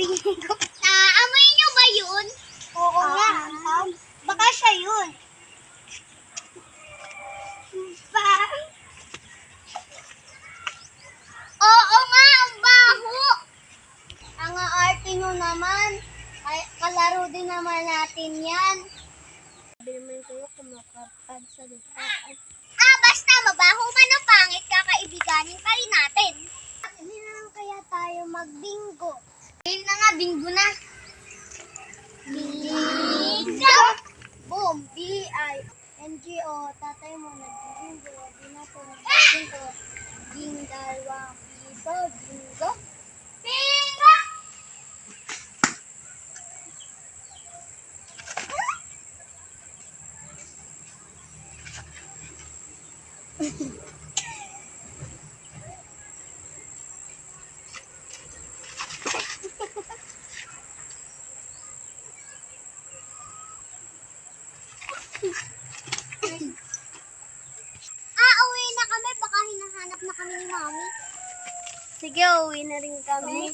bingo. Naamoy nyo ba yun? Oo nga. Baka siya yun. Pa? Oo nga, ang baho. Ang arte nyo naman. Ay, kalaro din naman natin yan. Sabi naman kayo kumakapagsalita. Basta mabaho man o pangit, kakaibiganin pa rin natin. Hindi na lang kaya tayo magbingo. Ayun na nga, bingo na. Bingo! Boom! B-I-N-G-O. Tatay mo nagbibingo. Di na po nagbibingo. Ding dalawang piso. Bingo. Bingo! Uwi na kami. Baka hinahanap na kami ni Mami. Sige, uwi na rin kami.